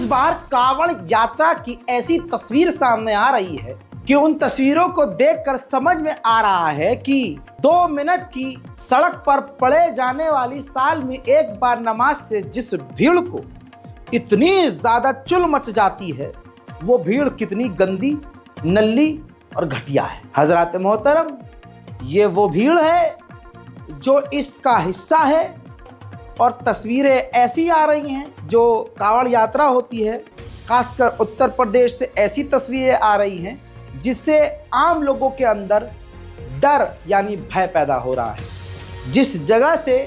बार कांवड़ यात्रा की ऐसी तस्वीर सामने आ रही है कि उन तस्वीरों को देखकर समझ में आ रहा है कि 2 मिनट की सड़क पर पड़े जाने वाली साल में एक बार नमाज से जिस भीड़ को इतनी ज्यादा चुल मच जाती है, वो भीड़ कितनी गंदी, नल्ली और घटिया है। हजरात मोहतरम, ये वो भीड़ है जो इसका हिस्सा है और तस्वीरें ऐसी आ रही हैं जो कांवड़ यात्रा होती है, खासकर उत्तर प्रदेश से ऐसी तस्वीरें आ रही हैं जिससे आम लोगों के अंदर डर यानी भय पैदा हो रहा है। जिस जगह से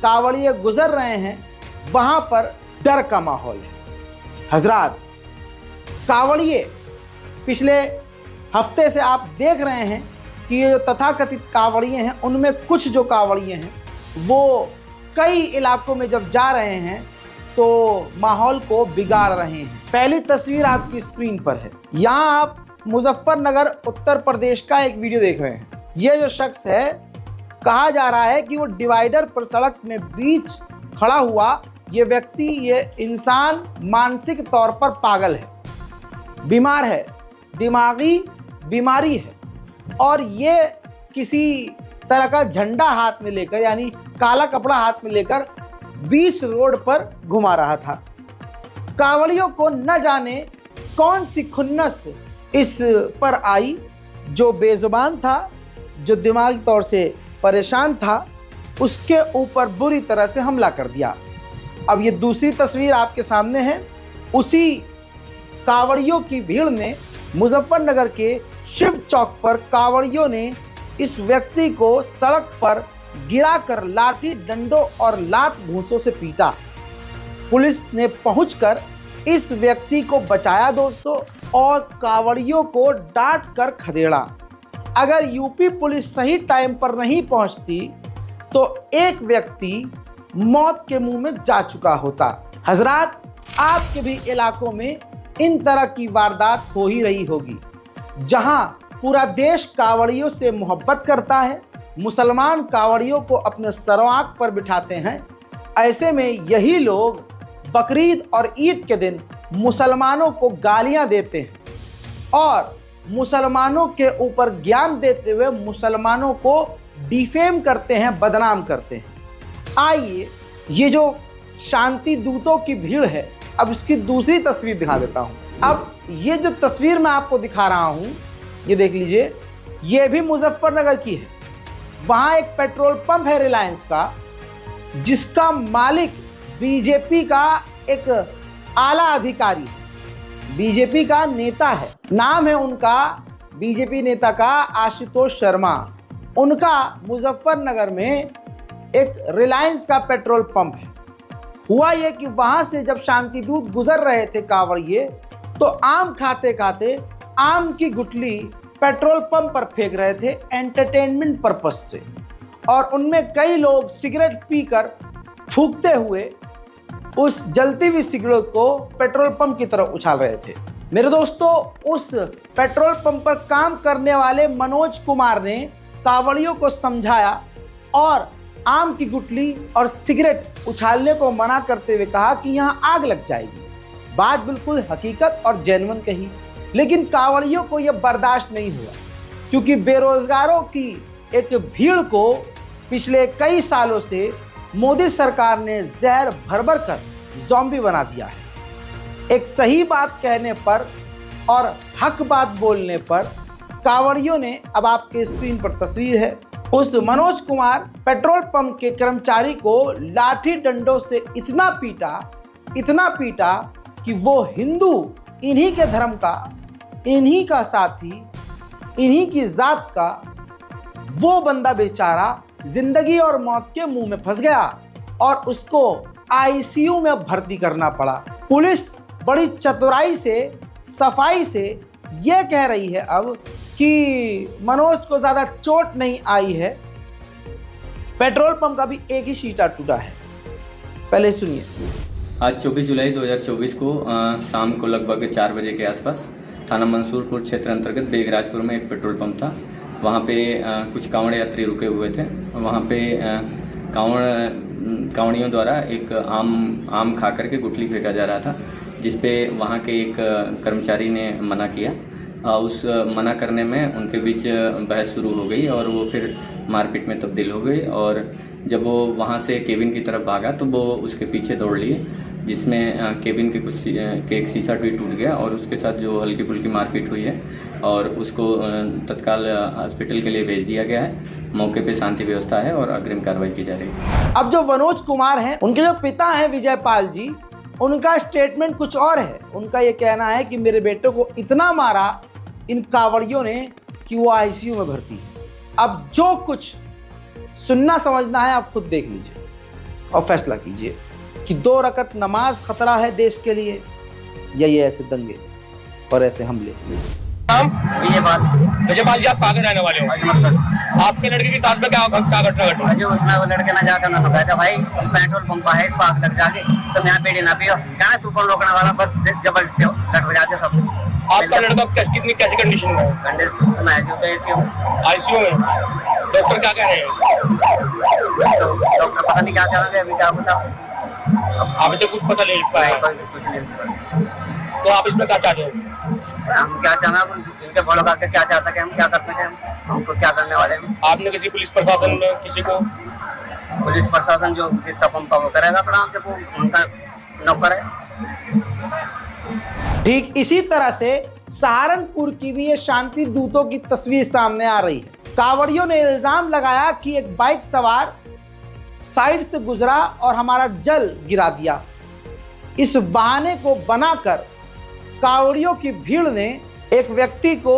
कांवड़िए गुजर रहे हैं वहाँ पर डर का माहौल है। हजरात, कांवड़िए पिछले हफ्ते से आप देख रहे हैं कि ये जो तथाकथित कांवड़िए हैं, उनमें कुछ जो कांवड़िए हैं वो कई इलाकों में जब जा रहे हैं तो माहौल को बिगाड़ रहे हैं। पहली तस्वीर आपकी स्क्रीन पर है। यहाँ आप मुजफ्फरनगर उत्तर प्रदेश का एक वीडियो देख रहे हैं। ये जो शख्स है, कहा जा रहा है कि वो डिवाइडर पर सड़क में बीच खड़ा हुआ ये व्यक्ति, ये इंसान मानसिक तौर पर पागल है, बीमार है, दिमागी बीमारी है और ये किसी तरह का झंडा हाथ में लेकर यानी काला कपड़ा हाथ में लेकर बीच रोड पर घुमा रहा था। कांवड़ियों को न जाने कौन सी खुन्नस इस पर आई, जो बेजुबान था, जो दिमागी तौर से परेशान था, उसके ऊपर बुरी तरह से हमला कर दिया। अब ये दूसरी तस्वीर आपके सामने है। उसी कांवड़ियों की भीड़ ने मुजफ्फरनगर के शिव चौक पर कांवड़ियों ने इस व्यक्ति को सड़क पर गिराकर लाठी डंडों और लात घूंसों से पीटा। पुलिस ने पहुंचकर इस व्यक्ति को बचाया दोस्तों, और कांवड़ियों को डांट कर खदेड़ा। अगर यूपी पुलिस सही टाइम पर नहीं पहुंचती तो एक व्यक्ति मौत के मुंह में जा चुका होता। हजरात, आपके भी इलाकों में इन तरह की वारदात हो ही रही होगी। जहां पूरा देश कांवड़ियों से मोहब्बत करता है, मुसलमान कांवड़ियों को अपने सरोआंख पर बिठाते हैं, ऐसे में यही लोग बकरीद और ईद के दिन मुसलमानों को गालियां देते हैं और मुसलमानों के ऊपर ज्ञान देते हुए मुसलमानों को डिफेम करते हैं, बदनाम करते हैं। आइए, ये जो शांति दूतों की भीड़ है, अब इसकी दूसरी तस्वीर दिखा देता हूँ। अब ये जो तस्वीर मैं आपको दिखा रहा हूँ, ये देख लीजिए, ये भी मुजफ्फरनगर की है। वहाँ एक पेट्रोल पंप है रिलायंस का, जिसका मालिक बीजेपी का एक आला अधिकारी है, बीजेपी का नेता है। नाम है उनका, बीजेपी नेता का आशुतोष शर्मा। उनका मुजफ्फरनगर में एक रिलायंस का पेट्रोल पंप है। हुआ ये कि वहाँ से जब शांति दूत गुजर रहे थे कांवड़िए, तो आम खाते खाते आम की गुठली पेट्रोल पंप पर फेंक रहे थे एंटरटेनमेंट पर्पस से, और उनमें कई लोग सिगरेट पीकर फूंकते हुए उस जलती हुई सिगरेट को पेट्रोल पंप की तरफ उछाल रहे थे। मेरे दोस्तों, उस पेट्रोल पंप पर काम करने वाले मनोज कुमार ने कांवड़ियों को समझाया और आम की गुठली और सिगरेट उछालने को मना करते हुए कहा कि यहाँ आग लग जाएगी। बात बिल्कुल हकीकत और जेन्युइन कही, लेकिन कांवड़ियों को यह बर्दाश्त नहीं हुआ, क्योंकि बेरोजगारों की एक भीड़ को पिछले कई सालों से मोदी सरकार ने जहर भर कर ज़ॉम्बी बना दिया है। एक सही बात कहने पर और हक बात बोलने पर कांवड़ियों ने, अब आपके स्क्रीन पर तस्वीर है, उस मनोज कुमार पेट्रोल पंप के कर्मचारी को लाठी डंडों से इतना पीटा कि वो हिंदू, इन्हीं के धर्म का, इन्हीं का साथी, इन्हीं की जात का वो बंदा बेचारा जिंदगी और मौत के मुंह में फंस गया और उसको आईसीयू में भर्ती करना पड़ा। पुलिस बड़ी चतुराई से, सफाई से ये कह रही है अब कि मनोज को ज़्यादा चोट नहीं आई है। पेट्रोल पंप का भी एक ही शीटा टूटा है। पहले सुनिए। आज 24 जुलाई 2024 को शाम को लगभग 4 बजे के आसपास थाना मंसूरपुर क्षेत्र अंतर्गत बेगराजपुर में एक पेट्रोल पंप था। वहाँ पे कुछ कांवड़ यात्री रुके हुए थे। वहाँ पे कांवड़ियों द्वारा एक आम खा करके गुठली फेंका जा रहा था। जिसपे वहाँ के एक कर्मचारी ने मना किया। उस मना करने में उनके बीच बहस शुरू हो गई और वो फिर मारपीट में तब्दील हो गई। और जब वो वहाँ से केबिन की तरफ भागा तो वो उसके पीछे दौड़ लिए, जिसमें केबिन के एक शीशा भी टूट गया और उसके साथ जो हल्की फुल्की मारपीट हुई है और उसको तत्काल हॉस्पिटल के लिए भेज दिया गया है। मौके पे शांति व्यवस्था है और अग्रिम कार्रवाई की जा रही है। अब जो मनोज कुमार हैं, उनके जो पिता हैं विजयपाल जी, उनका स्टेटमेंट कुछ और है। उनका ये कहना है कि मेरे बेटे को इतना मारा इन कांवड़ियों ने कि वो आईसीयू में भर्ती है। अब जो कुछ सुनना समझना है आप खुद देख लीजिए और फैसला कीजिए कि 2 रकत नमाज खतरा है देश के लिए या ये ऐसे दंगे और ऐसे हमले। विजयपाल जी, आप कहाँ के रहने वाले हो? आपके लड़के के साथ में क्या घटना घटी? उसमें वो लड़के ना जाकर ना कहा भाई पेट्रोल पंप है, इस पर आग लग जाके तो यहाँ पेड़ी ना पियो, कहना तू कौन रोकने वाला, बस जबरदस्ती लट बजाते सब। आपका लड़का कैसी कंडीशन में है? कंडीशन उसमें आईसीयू में। डॉक्टर क्या कह रहे हैं? तो डॉक्टर पता नहीं क्या करेंगे, अभी क्या होता अभी तो कुछ पता नहीं पाया। कुछ नहीं। तो आप इसमें क्या चाहते हो? हम क्या चाहना, इनके फॉलो करके क्या चाह सके, हम क्या कर सके, हमको क्या करने वाले हैं। आपने किसी पुलिस प्रशासन में किसी को? पुलिस प्रशासन जो जिसका पंप वो करेगा प्रणाम, जब वो उनका नौकर है। ठीक इसी तरह से सहारनपुर की भी ये शांति दूतों की तस्वीर सामने आ रही है। कांवड़ियों ने इल्जाम लगाया कि एक बाइक सवार साइड से गुजरा और हमारा जल गिरा दिया। इस बहाने को बनाकर कांवड़ियों की भीड़ ने एक व्यक्ति को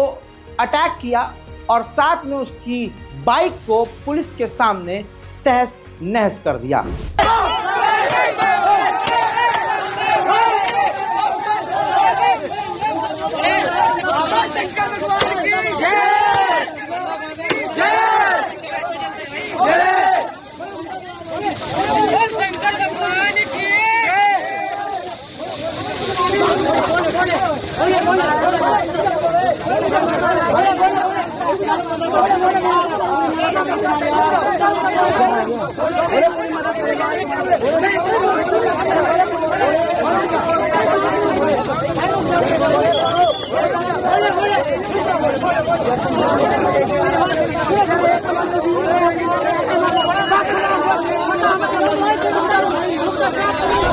अटैक किया और साथ में उसकी बाइक को पुलिस के सामने तहस नहस कर दिया।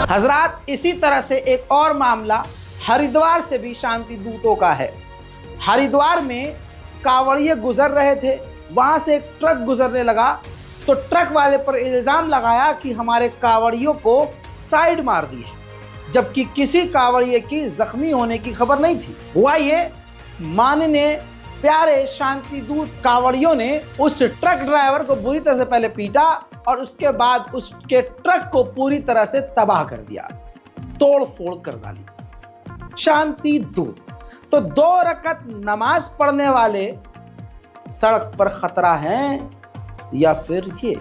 हजरात, इसी तरह से एक और मामला हरिद्वार से भी शांति दूतों का है। हरिद्वार में कांवड़िए गुजर रहे थे, वहां से एक ट्रक गुजरने लगा तो ट्रक वाले पर इल्जाम लगाया कि हमारे कांवड़ियों को साइड मार दी है, जबकि किसी कांवड़िए की जख्मी होने की खबर नहीं थी। हुआ ये, माननीय प्यारे शांति दूत कांवड़ियों ने उस ट्रक ड्राइवर को बुरी तरह से पहले पीटा और उसके बाद उसके ट्रक को पूरी तरह से तबाह कर दिया, तोड़ फोड़ कर डाली। शांति दूत तो 2 रकत नमाज पढ़ने वाले सड़क पर खतरा हैं या फिर ये?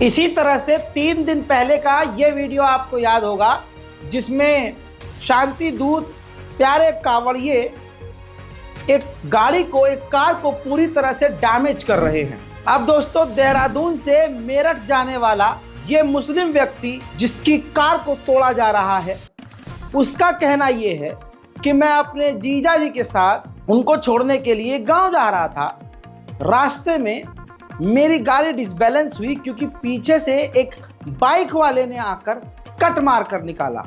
इसी तरह से 3 दिन पहले का ये वीडियो आपको याद होगा, जिसमें शांति दूत प्यारे कांवड़िए एक गाड़ी को, एक कार को पूरी तरह से डैमेज कर रहे हैं। अब दोस्तों, देहरादून से मेरठ जाने वाला ये मुस्लिम व्यक्ति जिसकी कार को तोड़ा जा रहा है, उसका कहना ये है कि मैं अपने जीजा जी के साथ उनको छोड़ने के लिए गांव जा रहा था। रास्ते में मेरी गाड़ी डिसबैलेंस हुई क्योंकि पीछे से एक बाइक वाले ने आकर कट मार कर निकाला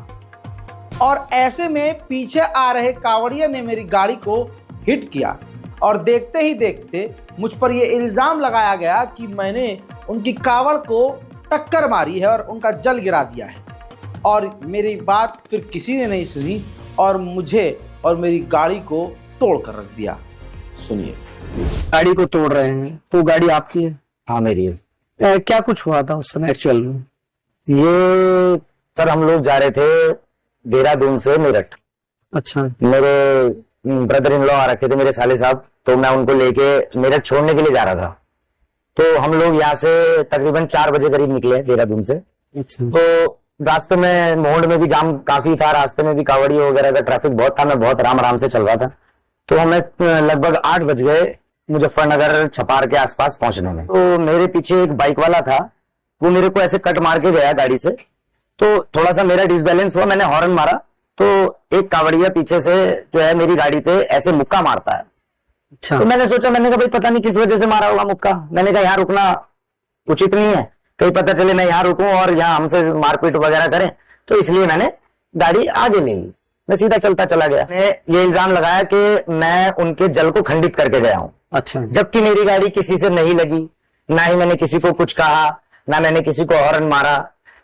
और ऐसे में पीछे आ रहे कांवड़िया ने मेरी गाड़ी को हिट किया और देखते ही देखते मुझ पर यह इल्ज़ाम लगाया गया कि मैंने उनकी कावड़ को टक्कर मारी है और उनका जल गिरा दिया है। और मेरी बात फिर किसी ने नहीं सुनी और मुझे और मेरी गाड़ी को तोड़ कर रख दिया। सुनिए। गाड़ी को तोड़ रहे हैं, तो गाड़ी आपकी है? हाँ मेरी है। क्या कुछ हुआ था उस समय एक्चुअल में? ये सर हम लोग जा रहे थे देहरादून से मेरठ। अच्छा। मेरे ब्रदर इन लॉ आ रखे थे, मेरे साले साहब, तो मैं उनको लेके मेरठ छोड़ने के लिए जा रहा था। तो हम लोग यहाँ से तकरीबन 4 बजे करीब निकले देहरादून से। तो रास्ते में मोड़ में भी जाम काफी था, रास्ते में भी कावड़ी वगैरह का ट्रैफिक बहुत था, मैं बहुत आराम से चल रहा था। तो हमें लगभग 8 बज गए मुजफ्फरनगर छपार के आसपास पहुंचने में। तो मेरे पीछे एक बाइक वाला था, वो मेरे को ऐसे कट मार के गया गाड़ी से, तो थोड़ा सा मेरा डिसबैलेंस हुआ, मैंने हॉर्न मारा तो एक कावड़िया पीछे से जो है मेरी गाड़ी पे ऐसे मुक्का मारता है। अच्छा। तो मैंने सोचा, मैंने कहा भाई पता नहीं किस वजह से मारा होगा मुक्का, मैंने कहा यहाँ रुकना उचित नहीं है, कहीं पता चले मैं यहाँ रुकूं और यहाँ हमसे मारपीट वगैरह करें, तो इसलिए मैंने गाड़ी आगे ले ली, मैं सीधा चलता चला गया। मैंने ये इल्जाम लगाया कि मैं उनके जल को खंडित करके गया हूँ। अच्छा। जबकि मेरी गाड़ी किसी से नहीं लगी, ना ही मैंने किसी को कुछ कहा, ना मैंने किसी को हॉर्न मारा,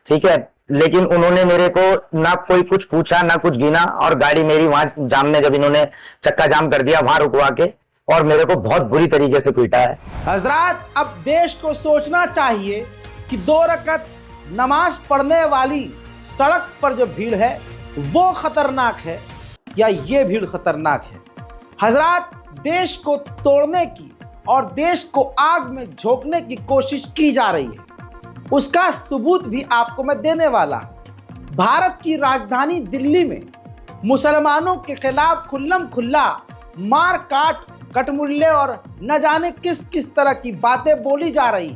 ठीक है। लेकिन उन्होंने मेरे को ना कोई कुछ पूछा, ना कुछ गिना, और गाड़ी मेरी वहां जाम में जब इन्होंने चक्का जाम कर दिया वहां रुकवा के, और मेरे को बहुत बुरी तरीके से पीटा है। हजरात, अब देश को सोचना चाहिए कि 2 रकअत नमाज पढ़ने वाली सड़क पर जो भीड़ है वो खतरनाक है या ये भीड़ खतरनाक है। हजरात, देश को तोड़ने की और देश को आग में झोंकने की कोशिश की जा रही है, उसका सबूत भी आपको मैं देने वाला हूं। भारत की राजधानी दिल्ली में मुसलमानों के खिलाफ खुल्लम खुल्ला मार काट, कटमुल्ले और न जाने किस किस तरह की बातें बोली जा रही,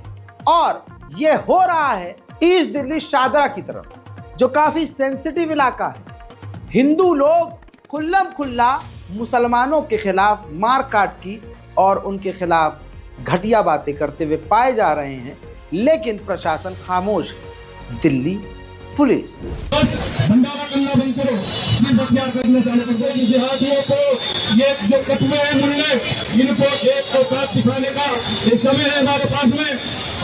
और ये हो रहा है ईस्ट दिल्ली शादरा की तरफ, जो काफी सेंसिटिव इलाका है। हिंदू लोग खुल्लम खुल्ला मुसलमानों के खिलाफ मार काट की और उनके खिलाफ घटिया बातें करते हुए पाए जा रहे हैं, लेकिन प्रशासन खामोश है। दिल्ली पुलिस भंडारा करना बंद करो, सिर्फ हथियार करना चालू कर दो। जिहादियों को ये जो कटुए हैं मुन्ने, इनको एक औकात दिखाने का ये समय है हमारे पास में,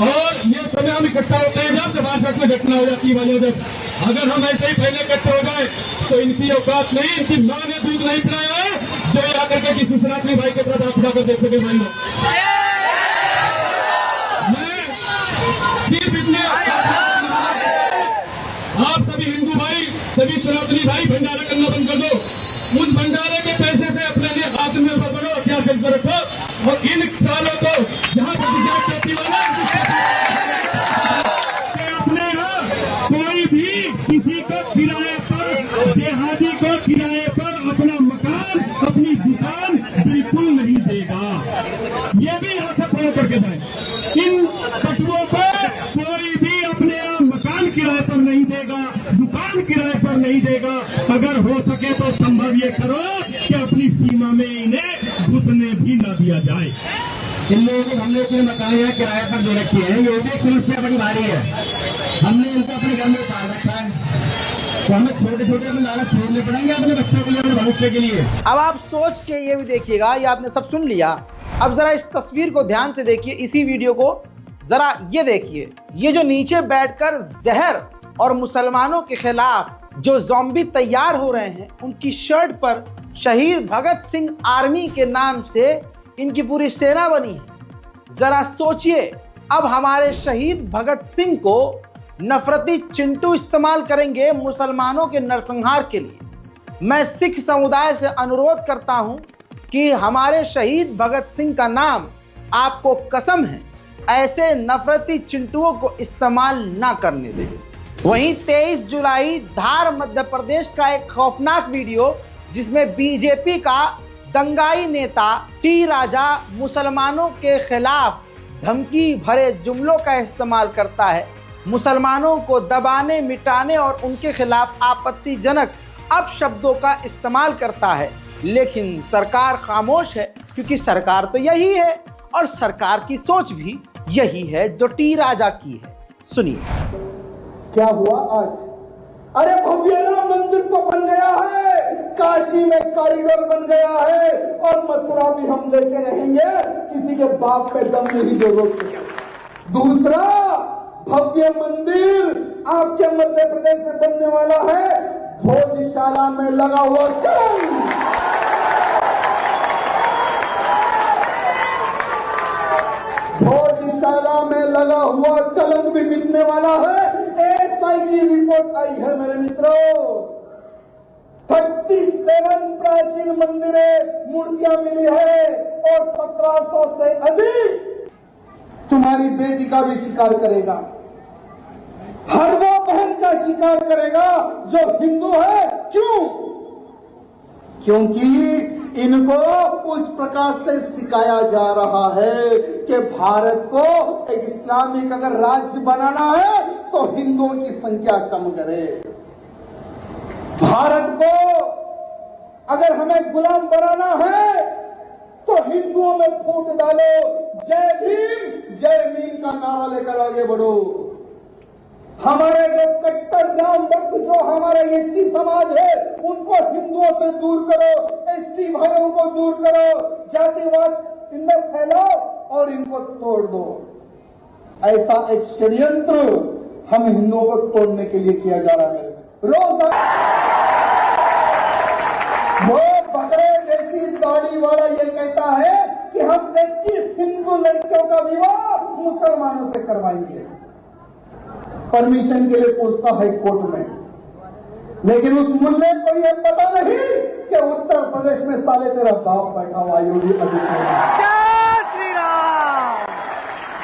और ये समय हम इकट्ठा होते हैं जब आसपास में घटना हो जाती है। जब अगर हम ऐसे ही पहले इकट्ठे हो जाए तो इनकी औकात नहीं, इनकी मां ने दूध नहीं पिलाया है जो ये आकर के किसी सनातनी भाई के साथ आप जाकर देख सके। भाई सिर्फ इतने, आप सभी हिंदू भाई, सभी सनातनी भाई भंडारा करना बंद कर दो। उस भंडारे के पैसे से अपने लिए आत्मनिर्भर बनो, हथियार खरीद कर रखो, और इन सालों को जहां पर खेती वाला अपने यहाँ कोई भी किसी को किराए पर, देहाती को किराए पर अपना मकान, अपनी दुकान बिल्कुल नहीं देगा। ये भी यहाँ से प्रयोग करके जाए। इन कटुओं पर कोई भी अपने यहाँ मकान किराए पर नहीं देगा, दुकान किराए पर नहीं देगा। अगर हो सके तो संभव ये करो कि अपनी सीमा में इन्हें घुसने भी न दिया जाए। इन लोगों को हमने अपने मकान यहाँ किराए पर दे रखी है, ये भी समस्या बड़ी भारी है। हमने इनको अपने घर में पाल रखा है, तो हमें छोटे छोटे अपने लालच छोड़ने पड़ेंगे अपने बच्चों के लिए, अपने भविष्य के लिए। अब आप सोच के ये भी देखिएगा, ये आपने सब सुन लिया, अब जरा इस तस्वीर को ध्यान से देखिए, इसी वीडियो को जरा ये देखिए। ये जो नीचे बैठकर जहर और मुसलमानों के खिलाफ जो ज़ॉम्बी तैयार हो रहे हैं, उनकी शर्ट पर शहीद भगत सिंह आर्मी के नाम से इनकी पूरी सेना बनी है। जरा सोचिए, अब हमारे शहीद भगत सिंह को नफरती चिंटू इस्तेमाल करेंगे मुसलमानों के नरसंहार के लिए। मैं सिख समुदाय से अनुरोध करता हूं कि हमारे शहीद भगत सिंह का नाम, आपको कसम है, ऐसे नफरती चिंटुओं को इस्तेमाल ना करने दें। वहीं 23 जुलाई धार मध्य प्रदेश का एक खौफनाक वीडियो, जिसमें बीजेपी का दंगाई नेता टी राजा मुसलमानों के खिलाफ धमकी भरे जुमलों का इस्तेमाल करता है, मुसलमानों को दबाने, मिटाने और उनके खिलाफ आपत्तिजनक अपशब्दों का इस्तेमाल करता है, लेकिन सरकार खामोश है, क्योंकि सरकार तो यही है और सरकार की सोच भी यही है जो टी राजा की है। सुनिए क्या हुआ आज। अरे भव्य राम मंदिर तो बन गया है, काशी में कॉरिडोर बन गया है, और मथुरा भी हम लेके रहेंगे, किसी के बाप पे दम नहीं जरूरत है। दूसरा भव्य मंदिर आपके मध्य प्रदेश में बनने वाला है, भोजशाला में लगा हुआ कलंक, भोजशाला में लगा हुआ कलंक भी मिटने वाला है। एएसआई की रिपोर्ट आई है मेरे मित्रों, 37 प्राचीन मंदिरें, मूर्तियां मिली है और 1700 से अधिक तुम्हारी बेटी का भी शिकार करेगा। हर वो बहन का शिकार करेगा जो हिंदू है। क्यों? क्योंकि इनको उस प्रकार से सिखाया जा रहा है कि भारत को एक इस्लामिक अगर राज्य बनाना है तो हिंदुओं की संख्या कम करे। भारत को अगर हमें गुलाम बनाना है तो हिंदुओं में फूट डालो, जय भीम जय मीम का नारा लेकर आगे बढ़ो। हमारे जो कट्टर राम भक्त जो हमारा एससी समाज है उनको हिंदुओं से दूर करो, एसटी भाइयों को दूर करो, जातिवाद इनमें फैलाओ और इनको तोड़ दो। ऐसा एक षड्यंत्र हम हिंदुओं को तोड़ने के लिए किया जा रहा है। रोज वो बकरे जैसी दाढ़ी वाला ये कहता है कि हम 21 हिंदू लड़कियों का विवाह मुसलमानों से करवाएंगे। परमिशन के लिए पूछता है कोर्ट में, लेकिन उस मुल्ले को यह पता नहीं कि उत्तर प्रदेश में साले तेरा बाप बैठा हुआ योगी आदित्यनाथ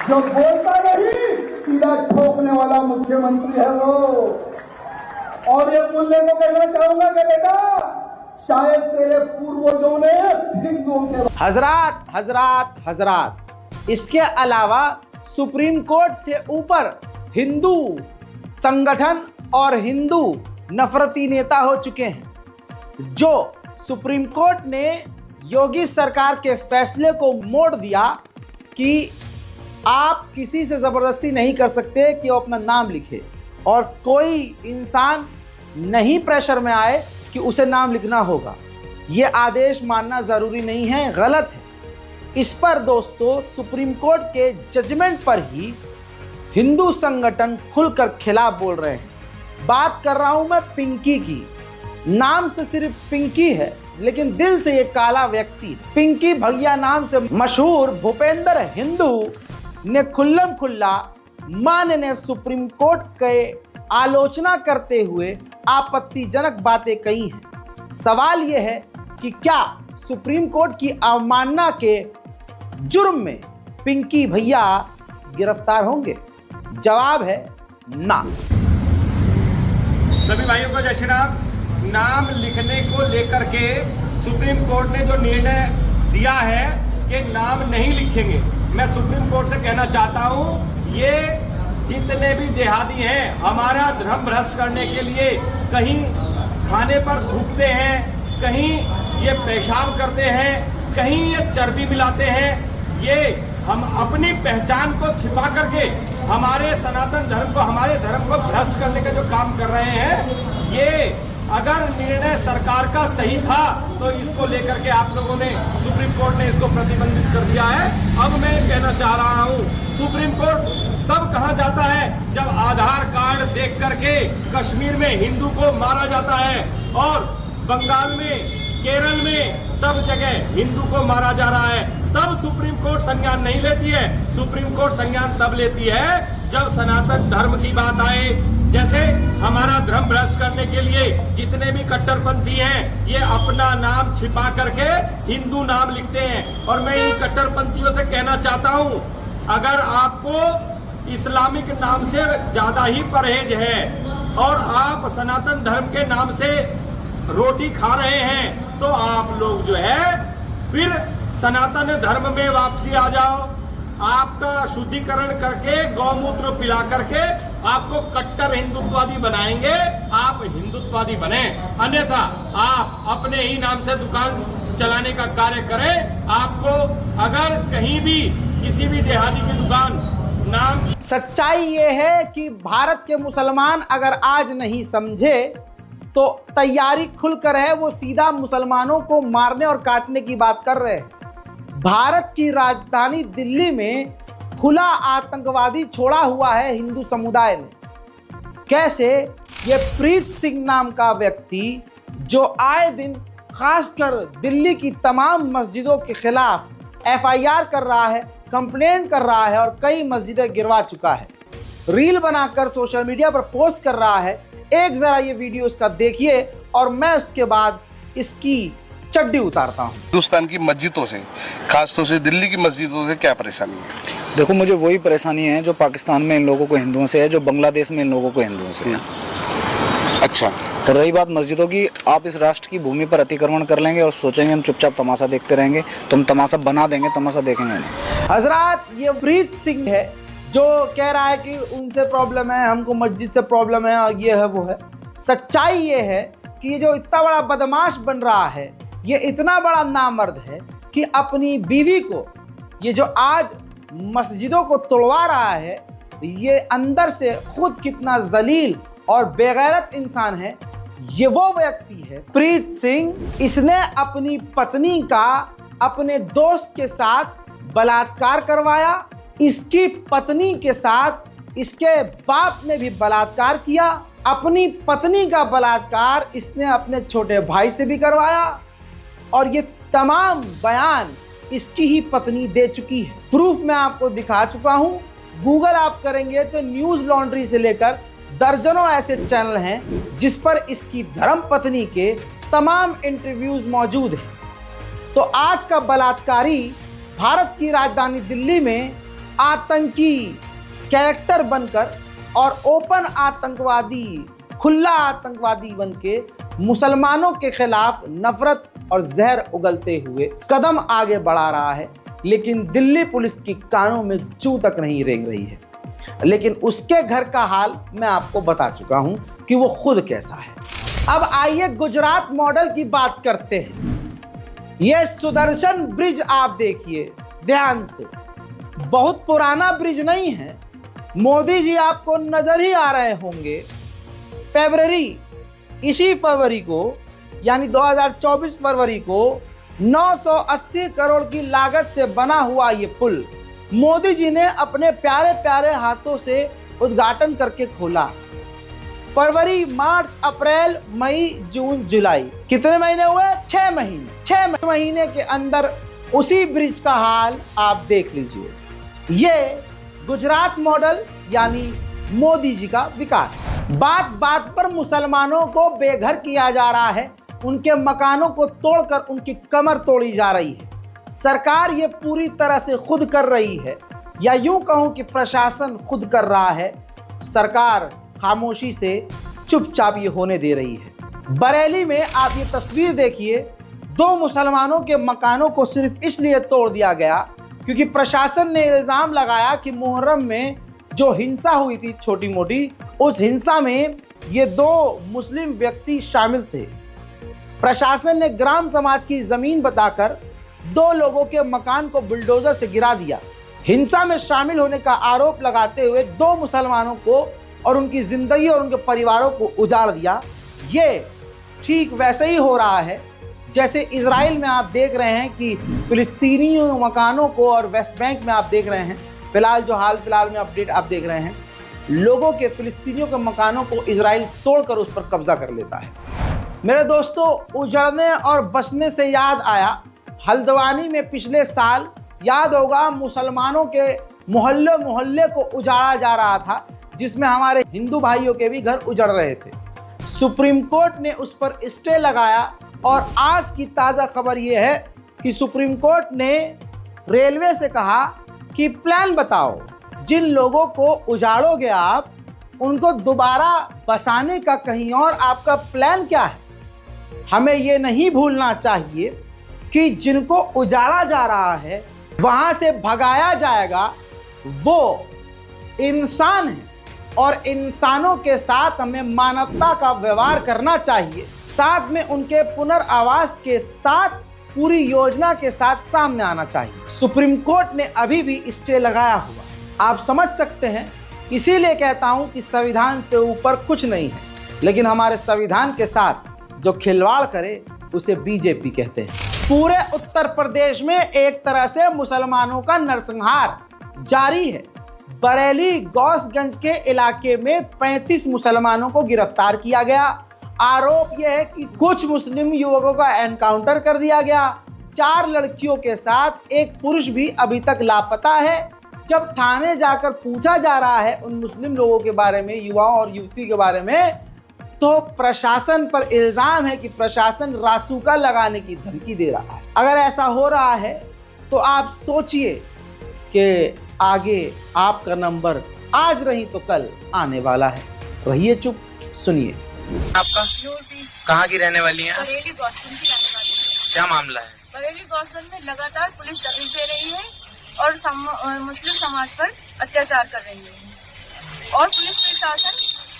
जो बोलता नहीं सीधा ठोकने वाला मुख्यमंत्री है वो। और ये मुल्ले को कहना चाहूंगा कि बेटा शायद तेरे पूर्वजों ने हिंदुओं के हजरात इसके अलावा सुप्रीम कोर्ट से ऊपर हिंदू संगठन और हिंदू नफरती नेता हो चुके हैं। जो सुप्रीम कोर्ट ने योगी सरकार के फैसले को मोड़ दिया कि आप किसी से ज़बरदस्ती नहीं कर सकते कि वो अपना नाम लिखे और कोई इंसान नहीं प्रेशर में आए कि उसे नाम लिखना होगा। ये आदेश मानना ज़रूरी नहीं है, गलत है। इस पर दोस्तों सुप्रीम कोर्ट के जजमेंट पर ही हिंदू संगठन खुलकर खिलाफ बोल रहे हैं। बात कर रहा हूं मैं पिंकी की। नाम से सिर्फ पिंकी है लेकिन दिल से ये काला व्यक्ति। पिंकी भैया नाम से मशहूर भूपेंद्र हिंदू ने खुल्लम खुल्ला माननीय सुप्रीम कोर्ट के आलोचना करते हुए आपत्तिजनक बातें कही हैं। सवाल यह है कि क्या सुप्रीम कोर्ट की अवमानना के जुर्म में पिंकी भैया गिरफ्तार होंगे? जवाब है ना। सभी भाइयों को जय श्री राम। नाम लिखने को लेकर के सुप्रीम कोर्ट ने जो निर्णय दिया है कि नाम नहीं लिखेंगे, मैं सुप्रीम कोर्ट से कहना चाहता हूं ये जितने भी जिहादी हैं हमारा धर्म भ्रष्ट करने के लिए कहीं खाने पर थूकते हैं, कहीं ये पेशाब करते हैं, कहीं ये चर्बी मिलाते हैं। ये हम अपनी पहचान को छिपा करके हमारे सनातन धर्म को, हमारे धर्म को भ्रष्ट करने का जो काम कर रहे हैं, ये अगर निर्णय सरकार का सही था तो इसको लेकर के आप लोगों ने, सुप्रीम कोर्ट ने इसको प्रतिबंधित कर दिया है। अब मैं कहना चाह रहा हूँ सुप्रीम कोर्ट तब कहा जाता है जब आधार कार्ड देख करके कश्मीर में हिंदू को मारा जाता है और बंगाल में, केरल में सब जगह हिंदू को मारा जा रहा है, तब सुप्रीम कोर्ट संज्ञान नहीं लेती है। सुप्रीम कोर्ट संज्ञान तब लेती है जब सनातन धर्म की बात आए। जैसे हमारा धर्म भ्रष्ट करने के लिए जितने भी कट्टरपंथी हैं ये अपना नाम छिपा करके हिंदू नाम लिखते हैं। और मैं इन कट्टरपंथियों से कहना चाहता हूं, अगर आपको इस्लामिक नाम से ज्यादा ही परहेज है और आप सनातन धर्म के नाम से रोटी खा रहे हैं तो आप लोग जो है फिर सनातन धर्म में वापसी आ जाओ। आपका शुद्धिकरण करके गौमूत्र पिला करके आपको कट्टर हिंदुत्ववादी बनाएंगे, आप हिंदुत्ववादी बने। अन्यथा आप अपने ही नाम से दुकान चलाने का कार्य करें। आपको अगर कहीं भी किसी भी जिहादी की दुकान नाम। सच्चाई ये है कि भारत के मुसलमान अगर आज नहीं समझे तो तैयारी खुलकर है, वो सीधा मुसलमानों को मारने और काटने की बात कर रहे हैं। भारत की राजधानी दिल्ली में खुला आतंकवादी छोड़ा हुआ है हिंदू समुदाय ने। कैसे? ये प्रीत सिंह नाम का व्यक्ति जो आए दिन खासकर दिल्ली की तमाम मस्जिदों के खिलाफ FIR कर रहा है, कंप्लेन कर रहा है और कई मस्जिदें गिरवा चुका है, रील बनाकर सोशल मीडिया पर पोस्ट कर रहा है। एक जरा ये वीडियो इसका देखिए और मैं उसके बाद इसकी चड्डी उतारता हूँ। हिंदुस्तान की मस्जिदों से, खासतौर से दिल्ली की मस्जिदों से क्या परेशानी है? देखो, मुझे वही परेशानी है जो पाकिस्तान में इन लोगों को हिंदुओं से है, जो बांग्लादेश में इन लोगों को हिंदुओं से है। अच्छा, तो रही बात मस्जिदों की, आप इस राष्ट्र की भूमि पर अतिक्रमण कर लेंगे और सोचेंगे हम चुपचाप तमाशा देखते रहेंगे, तो हम तमाशा बना देंगे, तमाशा देखेंगे नहीं। हजरात, ये प्रीत सिंह है जो कह रहा है कि उनसे प्रॉब्लम है, हमको मस्जिद से प्रॉब्लम है और ये है वो है। सच्चाई ये है कि ये जो इतना बड़ा बदमाश बन रहा है, ये इतना बड़ा नामर्द है कि अपनी बीवी को, ये जो आज मस्जिदों को तोड़वा रहा है, ये अंदर से खुद कितना जलील और बेगैरत इंसान है। ये वो व्यक्ति है प्रीत सिंह। इसने अपनी पत्नी का अपने दोस्त के साथ बलात्कार करवाया। इसकी पत्नी के साथ इसके बाप ने भी बलात्कार किया। अपनी पत्नी का बलात्कार इसने अपने छोटे भाई से भी करवाया और ये तमाम बयान इसकी ही पत्नी दे चुकी है। प्रूफ मैं आपको दिखा चुका हूँ। गूगल आप करेंगे तो न्यूज़ लॉन्ड्री से लेकर दर्जनों ऐसे चैनल हैं जिस पर इसकी धर्म पत्नी के तमाम इंटरव्यूज मौजूद हैं। तो आज का बलात्कारी भारत की राजधानी दिल्ली में आतंकी कैरेक्टर बनकर और ओपन आतंकवादी, खुला आतंकवादी बनके मुसलमानों के खिलाफ नफरत और जहर उगलते हुए कदम आगे बढ़ा रहा है, लेकिन दिल्ली पुलिस की कानों में जूं तक नहीं रेंग रही है। लेकिन उसके घर का हाल मैं आपको बता चुका हूं कि वो खुद कैसा है। अब आइए गुजरात मॉडल की बात करते हैं। ये सुदर्शन ब्रिज आप देखिए ध्यान से, बहुत पुराना ब्रिज नहीं है। मोदी जी आपको नजर ही आ रहे होंगे। इसी फरवरी को यानी 2024 फरवरी को 980 करोड़ की लागत से बना हुआ ये पुल मोदी जी ने अपने प्यारे प्यारे हाथों से उद्घाटन करके खोला। फरवरी, मार्च, अप्रैल, मई, जून, जुलाई, कितने महीने हुए? 6 महीने। 6 महीने के अंदर उसी ब्रिज का हाल आप देख लीजिए। ये गुजरात मॉडल यानी मोदी जी का विकास। बात बात पर मुसलमानों को बेघर किया जा रहा है, उनके मकानों को तोड़कर उनकी कमर तोड़ी जा रही है। सरकार ये पूरी तरह से खुद कर रही है, या यूं कहूं कि प्रशासन खुद कर रहा है। सरकार खामोशी से चुपचाप ये होने दे रही है। बरेली में आप ये तस्वीर देखिए, 2 मुसलमानों के मकानों को सिर्फ इसलिए तोड़ दिया गया क्योंकि प्रशासन ने इल्ज़ाम लगाया कि मुहर्रम में जो हिंसा हुई थी छोटी मोटी, उस हिंसा में ये 2 मुस्लिम व्यक्ति शामिल थे। प्रशासन ने ग्राम समाज की ज़मीन बताकर 2 लोगों के मकान को बुलडोजर से गिरा दिया। हिंसा में शामिल होने का आरोप लगाते हुए 2 मुसलमानों को और उनकी ज़िंदगी और उनके परिवारों को उजाड़ दिया। ये ठीक वैसे ही हो रहा है जैसे इजराइल में आप देख रहे हैं कि फिलिस्तीनी मकानों को, और वेस्ट बैंक में आप देख रहे हैं फिलहाल जो हाल फिलहाल में अपडेट आप देख रहे हैं, लोगों के, फिलिस्तीनियों के मकानों को इजराइल तोड़कर उस पर कब्जा कर लेता है। मेरे दोस्तों, उजड़ने और बसने से याद आया, हल्द्वानी में पिछले साल याद होगा मुसलमानों के मोहल्ले मोहल्ले को उजाड़ा जा रहा था, जिसमें हमारे हिंदू भाइयों के भी घर उजड़ रहे थे। सुप्रीम कोर्ट ने उस पर स्टे लगाया और आज की ताज़ा खबर यह है कि सुप्रीम कोर्ट ने रेलवे से कहा कि प्लान बताओ, जिन लोगों को उजाड़ोगे आप उनको दोबारा बसाने का कहीं और आपका प्लान क्या है। हमें ये नहीं भूलना चाहिए कि जिनको उजाड़ा जा रहा है वहाँ से भगाया जाएगा, वो इंसान है और इंसानों के साथ हमें मानवता का व्यवहार करना चाहिए। साथ में उनके पुनर्वास के साथ पूरी योजना के साथ सामने आना चाहिए। सुप्रीम कोर्ट ने अभी भी स्टे लगाया हुआ, आप समझ सकते हैं। इसीलिए कहता हूं कि संविधान से ऊपर कुछ नहीं है, लेकिन हमारे संविधान के साथ जो खिलवाड़ करे उसे बीजेपी कहते हैं। पूरे उत्तर प्रदेश में एक तरह से मुसलमानों का नरसंहार जारी है। बरेली गौसगंज के इलाके में 35 मुसलमानों को गिरफ्तार किया गया। आरोप यह है कि कुछ मुस्लिम युवकों का एनकाउंटर कर दिया गया। 4 लड़कियों के साथ एक पुरुष भी अभी तक लापता है। जब थाने जाकर पूछा जा रहा है उन मुस्लिम लोगों के बारे में, युवाओं और युवती के बारे में, तो प्रशासन पर इल्जाम है कि प्रशासन रासुका लगाने की धमकी दे रहा है। अगर ऐसा हो रहा है तो आप सोचिए कि आगे आपका नंबर आज नहीं तो कल आने वाला है। रहिए चुप, सुनिए। आपका कहाँ की रहने वाली हैं? बरेली गौसगंज की रहने वाली है। क्या मामला है? बरेली गौसगंज में लगातार पुलिस दखल दे रही है और मुस्लिम समाज पर अत्याचार कर रही है और पुलिस प्रशासन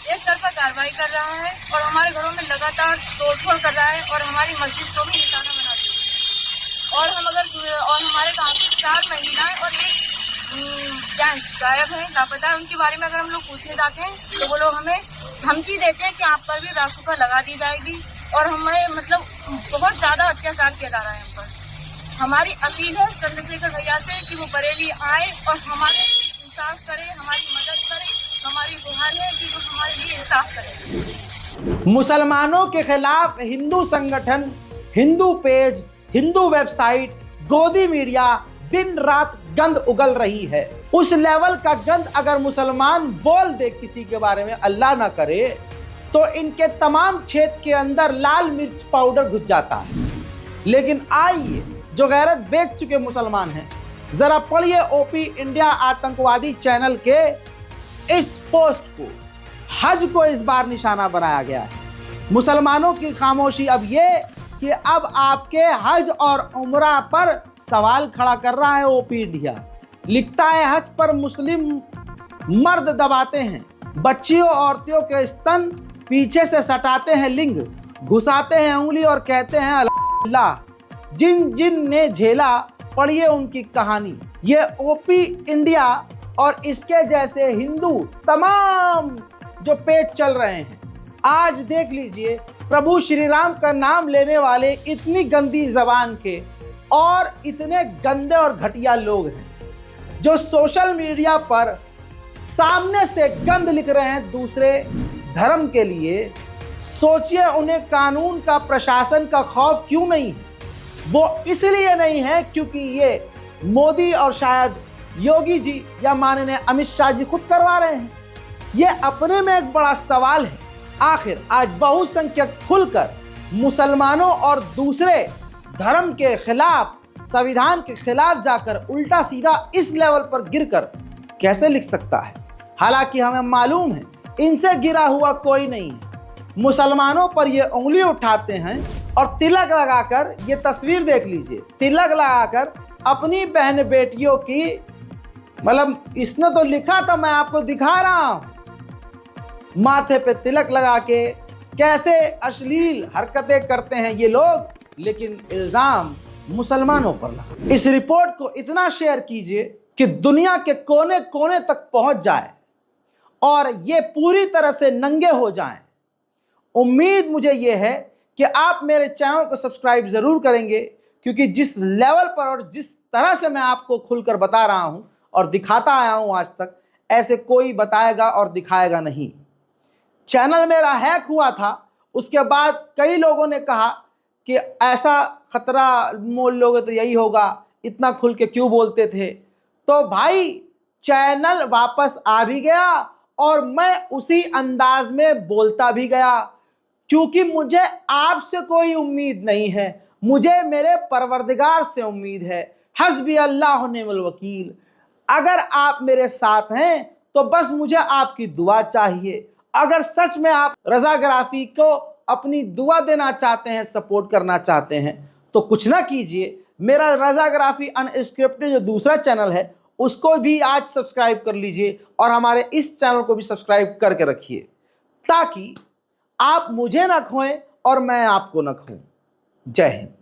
एक तरफा कार्रवाई कर रहा है और हमारे घरों में लगातार तोड़फोड़ कर रहा है और हमारी मस्जिद को भी निशाना बना रही है और हमारे गाँव की 4 महिलाएं और एक जेंट्स गायब हैं, लापता है। उनके बारे में अगर हम लोग पूछने जाते हैं तो वो लोग हमें धमकी देते हैं कि आप पर भी रासुका लगा दी जाएगी और हमें मतलब बहुत ज्यादा अत्याचार किया जा रहा है हम पर। हमारी अपील है चंद्रशेखर भैया से कि वो बरेली आए और हमारे इंसाफ करे, हमारी मदद करे। हमारी गुहार है कि वो हमारे लिए इंसाफ करे। मुसलमानों के खिलाफ हिंदू संगठन, हिंदू पेज, हिंदू वेबसाइट, गोदी मीडिया दिन रात गंद उगल रही है। उस लेवल का गंद अगर मुसलमान बोल दे किसी के बारे में, अल्लाह ना करे, तो इनके तमाम क्षेत्र के अंदर लाल मिर्च पाउडर घुस जाता है। लेकिन आइए, जो गैरत बेच चुके मुसलमान हैं, जरा पढ़िए ओपी इंडिया आतंकवादी चैनल के इस पोस्ट को। हज को इस बार निशाना बनाया गया है। मुसलमानों की खामोशी अब ये कि अब आपके हज और उम्रा पर सवाल खड़ा कर रहा है ओपी इंडिया। लिखता है हज पर मुस्लिम मर्द दबाते हैं, बच्चियों औरतियों के स्तन पीछे से सटाते हैं लिंग, घुसाते हैं उंगली और कहते हैं अल्लाह। जिन जिन ने झेला पढ़िए उनकी कहानी। ये ओपी इंडिया और इसके जैसे हिंदू तमाम जो पेज चल रहे हैं, आज देख लीजिए प्रभु श्री राम का नाम लेने वाले इतनी गंदी जबान के और इतने गंदे और घटिया लोग हैं जो सोशल मीडिया पर सामने से गंद लिख रहे हैं दूसरे धर्म के लिए। सोचिए उन्हें कानून का, प्रशासन का खौफ क्यों नहीं है? वो इसलिए नहीं है क्योंकि ये मोदी और शायद योगी जी या माननीय अमित शाह जी खुद करवा रहे हैं। ये अपने में एक बड़ा सवाल है। आखिर आज बहुसंख्यक खुलकर मुसलमानों और दूसरे धर्म के खिलाफ, संविधान के खिलाफ जाकर उल्टा सीधा इस लेवल पर गिरकर कैसे लिख सकता है? हालांकि हमें मालूम है इनसे गिरा हुआ कोई नहीं है। मुसलमानों पर ये उंगली उठाते हैं और तिलक लगाकर, ये तस्वीर देख लीजिए, तिलक लगाकर अपनी बहन बेटियों की, मतलब इसने तो लिखा था, मैं आपको दिखा रहा हूं, माथे पे तिलक लगा के कैसे अश्लील हरकतें करते हैं ये लोग, लेकिन इल्जाम मुसलमानों पर लगा। इस रिपोर्ट को इतना शेयर कीजिए कि दुनिया के कोने कोने तक पहुंच जाए और ये पूरी तरह से नंगे हो जाएं। उम्मीद मुझे ये है कि आप मेरे चैनल को सब्सक्राइब ज़रूर करेंगे, क्योंकि जिस लेवल पर और जिस तरह से मैं आपको खुलकर बता रहा हूं और दिखाता आया हूं आज तक, ऐसे कोई बताएगा और दिखाएगा नहीं। चैनल मेरा हैक हुआ था, उसके बाद कई लोगों ने कहा कि ऐसा खतरा मोल लोगे तो यही होगा, इतना खुल के क्यों बोलते थे। तो भाई चैनल वापस आ भी गया और मैं उसी अंदाज में बोलता भी गया, क्योंकि मुझे आपसे कोई उम्मीद नहीं है, मुझे मेरे परवरदिगार से उम्मीद है। हस्बी अल्लाह व निअमल वकील। अगर आप मेरे साथ हैं तो बस मुझे आपकी दुआ चाहिए। अगर सच में आप रज़ाग्राफी को अपनी दुआ देना चाहते हैं, सपोर्ट करना चाहते हैं, तो कुछ ना कीजिए, मेरा रज़ाग्राफी अनस्क्रिप्टेड जो दूसरा चैनल है उसको भी आज सब्सक्राइब कर लीजिए और हमारे इस चैनल को भी सब्सक्राइब करके रखिए, ताकि आप मुझे ना खोएं और मैं आपको ना खोऊं। जय हिंद।